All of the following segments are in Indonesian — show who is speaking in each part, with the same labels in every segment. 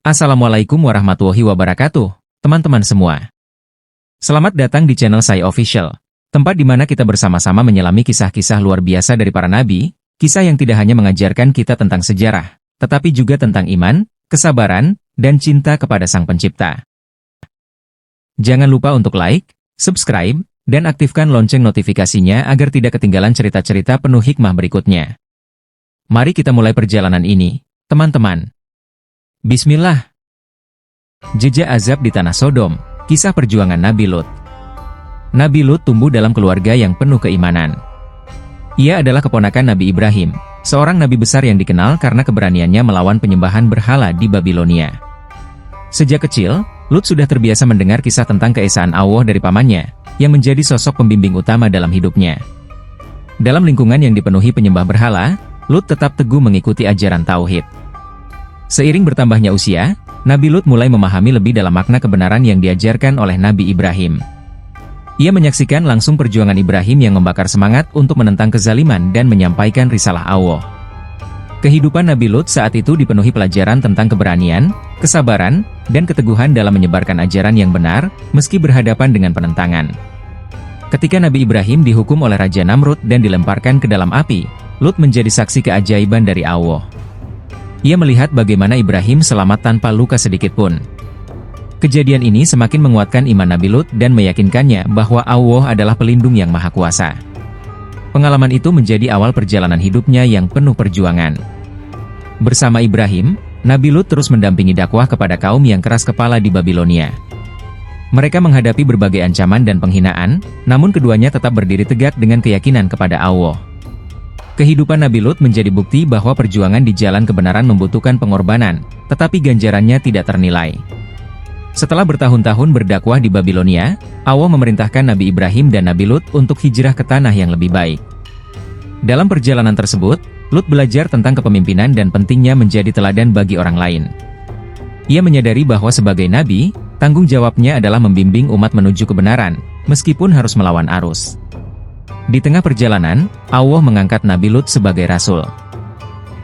Speaker 1: Assalamualaikum warahmatullahi wabarakatuh, teman-teman semua. Selamat datang di channel saya Official, tempat di mana kita bersama-sama menyelami kisah-kisah luar biasa dari para nabi, kisah yang tidak hanya mengajarkan kita tentang sejarah, tetapi juga tentang iman, kesabaran, dan cinta kepada Sang Pencipta. Jangan lupa untuk like, subscribe, dan aktifkan lonceng notifikasinya agar tidak ketinggalan cerita-cerita penuh hikmah berikutnya. Mari kita mulai perjalanan ini, teman-teman. Bismillah. Jejak azab di tanah Sodom, kisah perjuangan Nabi Lut. Nabi Lut tumbuh dalam keluarga yang penuh keimanan. Ia adalah keponakan Nabi Ibrahim, seorang nabi besar yang dikenal karena keberaniannya melawan penyembahan berhala di Babilonia. Sejak kecil, Lut sudah terbiasa mendengar kisah tentang keesaan Allah dari pamannya, yang menjadi sosok pembimbing utama dalam hidupnya. Dalam lingkungan yang dipenuhi penyembah berhala, Lut tetap teguh mengikuti ajaran tauhid. Seiring bertambahnya usia, Nabi Lut mulai memahami lebih dalam makna kebenaran yang diajarkan oleh Nabi Ibrahim. Ia menyaksikan langsung perjuangan Ibrahim yang membakar semangat untuk menentang kezaliman dan menyampaikan risalah Allah. Kehidupan Nabi Lut saat itu dipenuhi pelajaran tentang keberanian, kesabaran, dan keteguhan dalam menyebarkan ajaran yang benar, meski berhadapan dengan penentangan. Ketika Nabi Ibrahim dihukum oleh Raja Namrud dan dilemparkan ke dalam api, Lut menjadi saksi keajaiban dari Allah. Ia melihat bagaimana Ibrahim selamat tanpa luka sedikit pun. Kejadian ini semakin menguatkan iman Nabi Lut dan meyakinkannya bahwa Allah adalah pelindung yang maha kuasa. Pengalaman itu menjadi awal perjalanan hidupnya yang penuh perjuangan. Bersama Ibrahim, Nabi Lut terus mendampingi dakwah kepada kaum yang keras kepala di Babilonia. Mereka menghadapi berbagai ancaman dan penghinaan, namun keduanya tetap berdiri tegak dengan keyakinan kepada Allah. Kehidupan Nabi Lut menjadi bukti bahwa perjuangan di jalan kebenaran membutuhkan pengorbanan, tetapi ganjarannya tidak ternilai. Setelah bertahun-tahun berdakwah di Babilonia, Allah memerintahkan Nabi Ibrahim dan Nabi Lut untuk hijrah ke tanah yang lebih baik. Dalam perjalanan tersebut, Lut belajar tentang kepemimpinan dan pentingnya menjadi teladan bagi orang lain. Ia menyadari bahwa sebagai nabi, tanggung jawabnya adalah membimbing umat menuju kebenaran, meskipun harus melawan arus. Di tengah perjalanan, Allah mengangkat Nabi Lut sebagai rasul.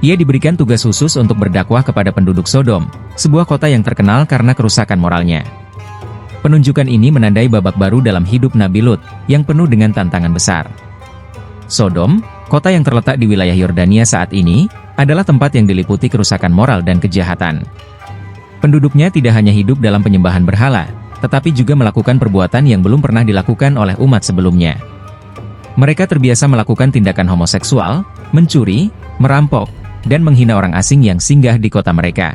Speaker 1: Ia diberikan tugas khusus untuk berdakwah kepada penduduk Sodom, sebuah kota yang terkenal karena kerusakan moralnya. Penunjukan ini menandai babak baru dalam hidup Nabi Lut, yang penuh dengan tantangan besar. Sodom, kota yang terletak di wilayah Yordania saat ini, adalah tempat yang diliputi kerusakan moral dan kejahatan. Penduduknya tidak hanya hidup dalam penyembahan berhala, tetapi juga melakukan perbuatan yang belum pernah dilakukan oleh umat sebelumnya. Mereka terbiasa melakukan tindakan homoseksual, mencuri, merampok, dan menghina orang asing yang singgah di kota mereka.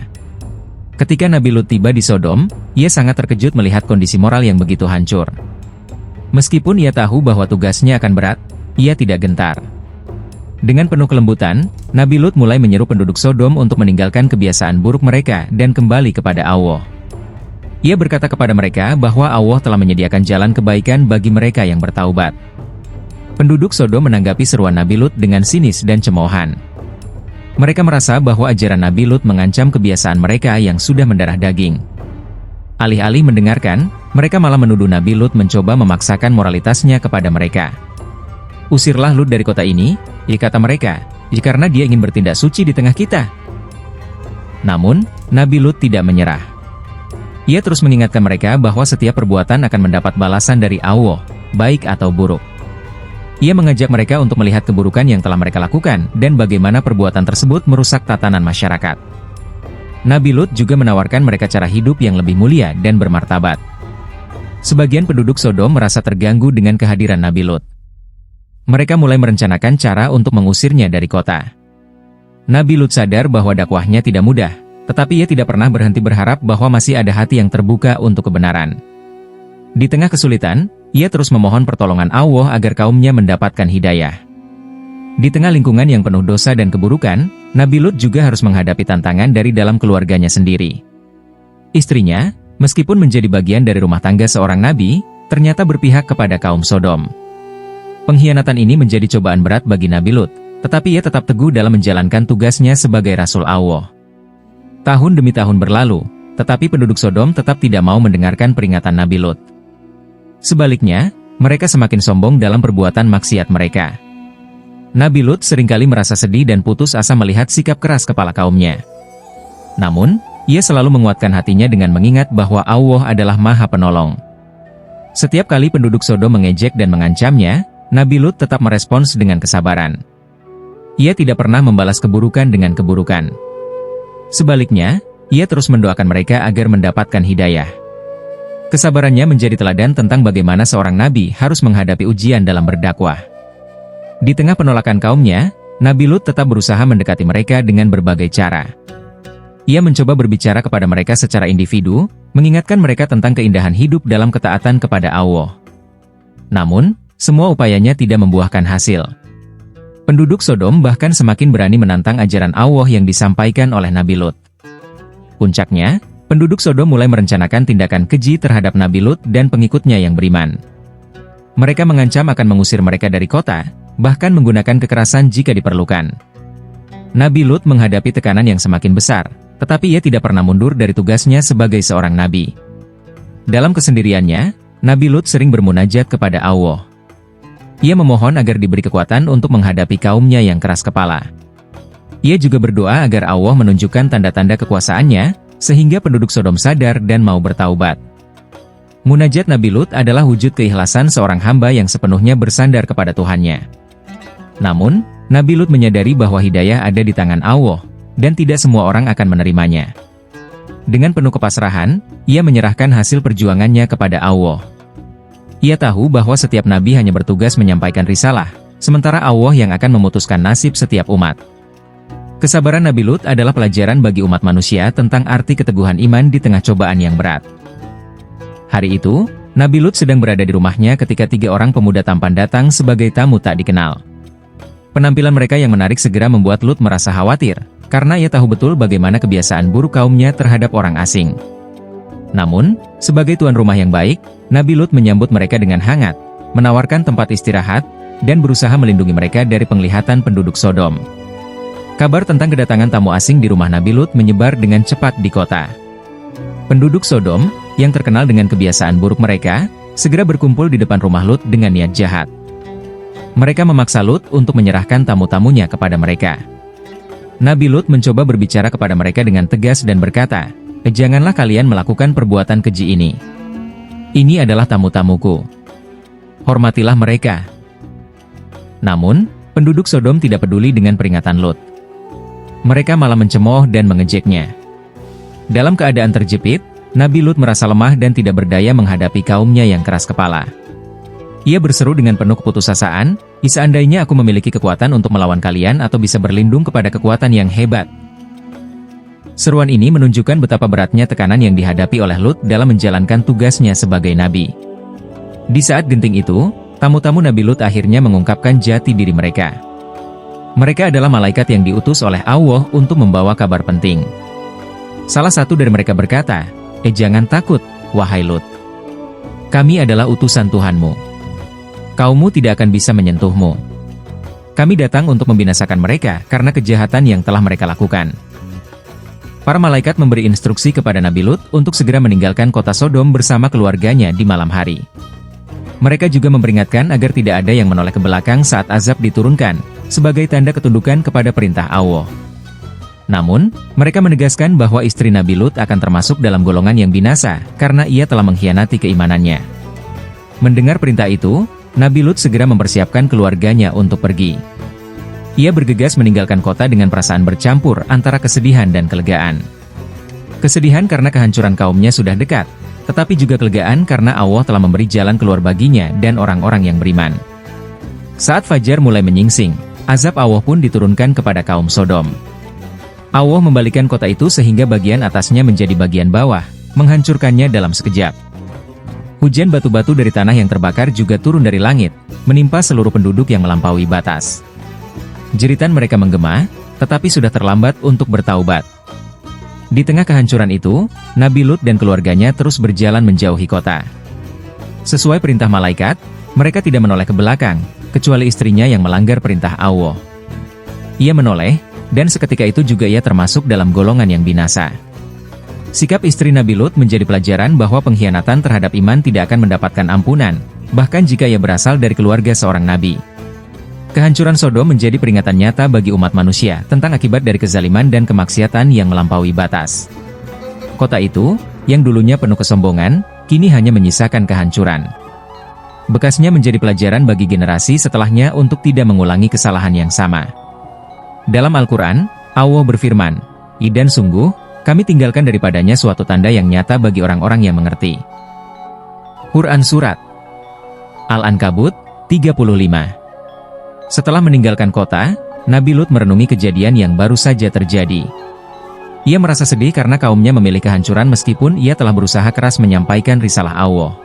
Speaker 1: Ketika Nabi Lut tiba di Sodom, ia sangat terkejut melihat kondisi moral yang begitu hancur. Meskipun ia tahu bahwa tugasnya akan berat, ia tidak gentar. Dengan penuh kelembutan, Nabi Lut mulai menyeru penduduk Sodom untuk meninggalkan kebiasaan buruk mereka dan kembali kepada Allah. Ia berkata kepada mereka bahwa Allah telah menyediakan jalan kebaikan bagi mereka yang bertaubat. Penduduk Sodom menanggapi seruan Nabi Lut dengan sinis dan cemoohan. Mereka merasa bahwa ajaran Nabi Lut mengancam kebiasaan mereka yang sudah mendarah daging. Alih-alih mendengarkan, mereka malah menuduh Nabi Lut mencoba memaksakan moralitasnya kepada mereka. "Usirlah Lut dari kota ini," kata mereka, "karena dia ingin bertindak suci di tengah kita." Namun, Nabi Lut tidak menyerah. Ia terus mengingatkan mereka bahwa setiap perbuatan akan mendapat balasan dari Allah, baik atau buruk. Ia mengajak mereka untuk melihat keburukan yang telah mereka lakukan dan bagaimana perbuatan tersebut merusak tatanan masyarakat. Nabi Lut juga menawarkan mereka cara hidup yang lebih mulia dan bermartabat. Sebagian penduduk Sodom merasa terganggu dengan kehadiran Nabi Lut. Mereka mulai merencanakan cara untuk mengusirnya dari kota. Nabi Lut sadar bahwa dakwahnya tidak mudah, tetapi ia tidak pernah berhenti berharap bahwa masih ada hati yang terbuka untuk kebenaran. Di tengah kesulitan, ia terus memohon pertolongan Allah agar kaumnya mendapatkan hidayah. Di tengah lingkungan yang penuh dosa dan keburukan, Nabi Lut juga harus menghadapi tantangan dari dalam keluarganya sendiri. Istrinya, meskipun menjadi bagian dari rumah tangga seorang nabi, ternyata berpihak kepada kaum Sodom. Pengkhianatan ini menjadi cobaan berat bagi Nabi Lut, tetapi ia tetap teguh dalam menjalankan tugasnya sebagai Rasul Allah. Tahun demi tahun berlalu, tetapi penduduk Sodom tetap tidak mau mendengarkan peringatan Nabi Lut. Sebaliknya, mereka semakin sombong dalam perbuatan maksiat mereka. Nabi Lut seringkali merasa sedih dan putus asa melihat sikap keras kepala kaumnya. Namun, Ia selalu menguatkan hatinya dengan mengingat bahwa Allah adalah Maha Penolong. Setiap kali penduduk Sodom mengejek dan mengancamnya, Nabi Lut tetap merespons dengan kesabaran. Ia tidak pernah membalas keburukan dengan keburukan. Sebaliknya, ia terus mendoakan mereka agar mendapatkan hidayah. Kesabarannya menjadi teladan tentang bagaimana seorang nabi harus menghadapi ujian dalam berdakwah. Di tengah penolakan kaumnya, Nabi Lut tetap berusaha mendekati mereka dengan berbagai cara. Ia mencoba berbicara kepada mereka secara individu, mengingatkan mereka tentang keindahan hidup dalam ketaatan kepada Allah. Namun, semua upayanya tidak membuahkan hasil. Penduduk Sodom bahkan semakin berani menantang ajaran Allah yang disampaikan oleh Nabi Lut. Puncaknya, penduduk Sodom mulai merencanakan tindakan keji terhadap Nabi Lut dan pengikutnya yang beriman. Mereka mengancam akan mengusir mereka dari kota, bahkan menggunakan kekerasan jika diperlukan. Nabi Lut menghadapi tekanan yang semakin besar, tetapi ia tidak pernah mundur dari tugasnya sebagai seorang nabi. Dalam kesendiriannya, Nabi Lut sering bermunajat kepada Allah. Ia memohon agar diberi kekuatan untuk menghadapi kaumnya yang keras kepala. Ia juga berdoa agar Allah menunjukkan tanda-tanda kekuasaannya, sehingga penduduk Sodom sadar dan mau bertaubat. Munajat Nabi Lut adalah wujud keikhlasan seorang hamba yang sepenuhnya bersandar kepada Tuhannya. Namun, Nabi Lut menyadari bahwa hidayah ada di tangan Allah, dan tidak semua orang akan menerimanya. Dengan penuh kepasrahan, ia menyerahkan hasil perjuangannya kepada Allah. Ia tahu bahwa setiap nabi hanya bertugas menyampaikan risalah, sementara Allah yang akan memutuskan nasib setiap umat. Kesabaran Nabi Lut adalah pelajaran bagi umat manusia tentang arti keteguhan iman di tengah cobaan yang berat. Hari itu, Nabi Lut sedang berada di rumahnya ketika 3 orang pemuda tampan datang sebagai tamu tak dikenal. Penampilan mereka yang menarik segera membuat Lut merasa khawatir, karena ia tahu betul bagaimana kebiasaan buruk kaumnya terhadap orang asing. Namun, sebagai tuan rumah yang baik, Nabi Lut menyambut mereka dengan hangat, menawarkan tempat istirahat, dan berusaha melindungi mereka dari penglihatan penduduk Sodom. Kabar tentang kedatangan tamu asing di rumah Nabi Lut menyebar dengan cepat di kota. Penduduk Sodom, yang terkenal dengan kebiasaan buruk mereka, segera berkumpul di depan rumah Lut dengan niat jahat. Mereka memaksa Lut untuk menyerahkan tamu-tamunya kepada mereka. Nabi Lut mencoba berbicara kepada mereka dengan tegas dan berkata, "Janganlah kalian melakukan perbuatan keji ini. Ini adalah tamu-tamuku. Hormatilah mereka." Namun, penduduk Sodom tidak peduli dengan peringatan Lut. Mereka malah mencemooh dan mengejeknya. Dalam keadaan terjepit, Nabi Lut merasa lemah dan tidak berdaya menghadapi kaumnya yang keras kepala. Ia berseru dengan penuh keputusasaan, "Seandainya aku memiliki kekuatan untuk melawan kalian atau bisa berlindung kepada kekuatan yang hebat." Seruan ini menunjukkan betapa beratnya tekanan yang dihadapi oleh Lut dalam menjalankan tugasnya sebagai nabi. Di saat genting itu, tamu-tamu Nabi Lut akhirnya mengungkapkan jati diri mereka. Mereka adalah malaikat yang diutus oleh Allah untuk membawa kabar penting. Salah satu dari mereka berkata, "Jangan takut, wahai Lut. Kami adalah utusan Tuhanmu. Kaummu tidak akan bisa menyentuhmu. Kami datang untuk membinasakan mereka karena kejahatan yang telah mereka lakukan." Para malaikat memberi instruksi kepada Nabi Lut untuk segera meninggalkan kota Sodom bersama keluarganya di malam hari. Mereka juga memperingatkan agar tidak ada yang menoleh ke belakang saat azab diturunkan, sebagai tanda ketundukan kepada perintah Allah. Namun, mereka menegaskan bahwa istri Nabi Lut akan termasuk dalam golongan yang binasa, karena ia telah mengkhianati keimanannya. Mendengar perintah itu, Nabi Lut segera mempersiapkan keluarganya untuk pergi. Ia bergegas meninggalkan kota dengan perasaan bercampur antara kesedihan dan kelegaan. Kesedihan karena kehancuran kaumnya sudah dekat, tetapi juga kelegaan karena Allah telah memberi jalan keluar baginya dan orang-orang yang beriman. Saat fajar mulai menyingsing, azab Allah pun diturunkan kepada kaum Sodom. Allah membalikan kota itu sehingga bagian atasnya menjadi bagian bawah, menghancurkannya dalam sekejap. Hujan batu-batu dari tanah yang terbakar juga turun dari langit, menimpa seluruh penduduk yang melampaui batas. Jeritan mereka menggema, tetapi sudah terlambat untuk bertaubat. Di tengah kehancuran itu, Nabi Lut dan keluarganya terus berjalan menjauhi kota. Sesuai perintah malaikat, mereka tidak menoleh ke belakang, kecuali istrinya yang melanggar perintah Allah. Ia menoleh, dan seketika itu juga ia termasuk dalam golongan yang binasa. Sikap istri Nabi Lut menjadi pelajaran bahwa pengkhianatan terhadap iman tidak akan mendapatkan ampunan, bahkan jika ia berasal dari keluarga seorang nabi. Kehancuran Sodom menjadi peringatan nyata bagi umat manusia tentang akibat dari kezaliman dan kemaksiatan yang melampaui batas. Kota itu, yang dulunya penuh kesombongan, kini hanya menyisakan kehancuran. Bekasnya menjadi pelajaran bagi generasi setelahnya untuk tidak mengulangi kesalahan yang sama. Dalam Al-Quran, Allah berfirman, "Dan sungguh, kami tinggalkan daripadanya suatu tanda yang nyata bagi orang-orang yang mengerti." Quran Surat Al-Ankabut 35. Setelah meninggalkan kota, Nabi Lut merenungi kejadian yang baru saja terjadi. Ia merasa sedih karena kaumnya memilih kehancuran meskipun ia telah berusaha keras menyampaikan risalah Allah.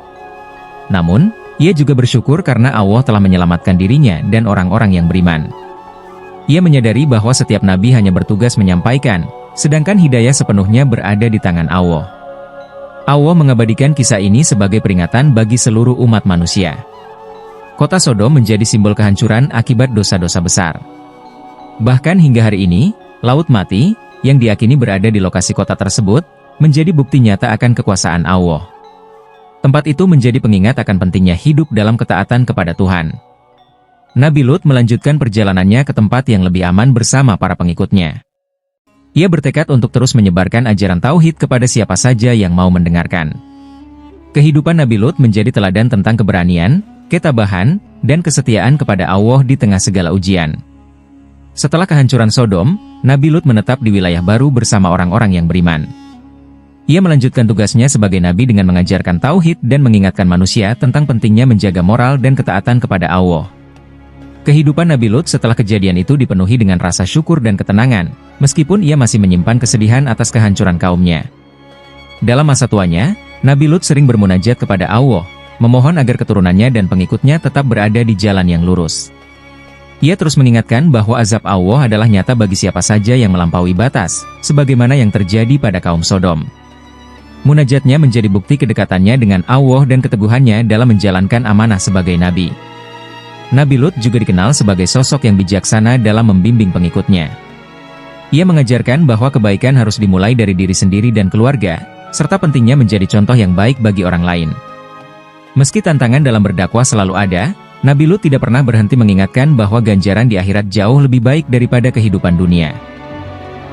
Speaker 1: Namun, ia juga bersyukur karena Allah telah menyelamatkan dirinya dan orang-orang yang beriman. Ia menyadari bahwa setiap nabi hanya bertugas menyampaikan, sedangkan hidayah sepenuhnya berada di tangan Allah. Allah mengabadikan kisah ini sebagai peringatan bagi seluruh umat manusia. Kota Sodom menjadi simbol kehancuran akibat dosa-dosa besar. Bahkan hingga hari ini, Laut Mati, yang diyakini berada di lokasi kota tersebut, menjadi bukti nyata akan kekuasaan Allah. Tempat itu menjadi pengingat akan pentingnya hidup dalam ketaatan kepada Tuhan. Nabi Lut melanjutkan perjalanannya ke tempat yang lebih aman bersama para pengikutnya. Ia bertekad untuk terus menyebarkan ajaran tauhid kepada siapa saja yang mau mendengarkan. Kehidupan Nabi Lut menjadi teladan tentang keberanian, ketabahan, dan kesetiaan kepada Allah di tengah segala ujian. Setelah kehancuran Sodom, Nabi Lut menetap di wilayah baru bersama orang-orang yang beriman. Ia melanjutkan tugasnya sebagai nabi dengan mengajarkan tauhid dan mengingatkan manusia tentang pentingnya menjaga moral dan ketaatan kepada Allah. Kehidupan Nabi Lut setelah kejadian itu dipenuhi dengan rasa syukur dan ketenangan, meskipun ia masih menyimpan kesedihan atas kehancuran kaumnya. Dalam masa tuanya, Nabi Lut sering bermunajat kepada Allah, memohon agar keturunannya dan pengikutnya tetap berada di jalan yang lurus. Ia terus mengingatkan bahwa azab Allah adalah nyata bagi siapa saja yang melampaui batas, sebagaimana yang terjadi pada kaum Sodom. Munajatnya menjadi bukti kedekatannya dengan Allah dan keteguhannya dalam menjalankan amanah sebagai nabi. Nabi Lut juga dikenal sebagai sosok yang bijaksana dalam membimbing pengikutnya. Ia mengajarkan bahwa kebaikan harus dimulai dari diri sendiri dan keluarga, serta pentingnya menjadi contoh yang baik bagi orang lain. Meski tantangan dalam berdakwah selalu ada, Nabi Lut tidak pernah berhenti mengingatkan bahwa ganjaran di akhirat jauh lebih baik daripada kehidupan dunia.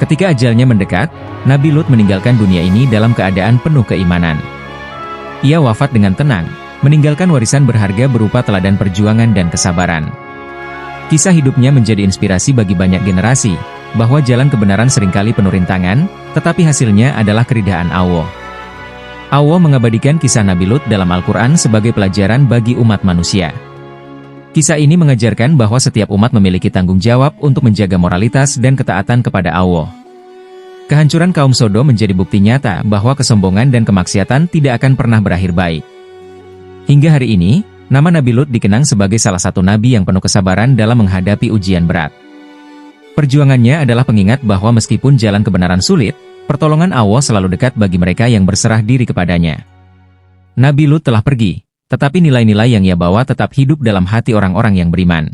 Speaker 1: Ketika ajalnya mendekat, Nabi Lut meninggalkan dunia ini dalam keadaan penuh keimanan. Ia wafat dengan tenang, meninggalkan warisan berharga berupa teladan perjuangan dan kesabaran. Kisah hidupnya menjadi inspirasi bagi banyak generasi, bahwa jalan kebenaran seringkali penuh rintangan, tetapi hasilnya adalah keridhaan Allah. Allah mengabadikan kisah Nabi Lut dalam Al-Quran sebagai pelajaran bagi umat manusia. Kisah ini mengajarkan bahwa setiap umat memiliki tanggung jawab untuk menjaga moralitas dan ketaatan kepada Allah. Kehancuran kaum Sodom menjadi bukti nyata bahwa kesombongan dan kemaksiatan tidak akan pernah berakhir baik. Hingga hari ini, nama Nabi Lut dikenang sebagai salah satu nabi yang penuh kesabaran dalam menghadapi ujian berat. Perjuangannya adalah pengingat bahwa meskipun jalan kebenaran sulit, pertolongan Allah selalu dekat bagi mereka yang berserah diri kepadanya. Nabi Lut telah pergi, tetapi nilai-nilai yang ia bawa tetap hidup dalam hati orang-orang yang beriman.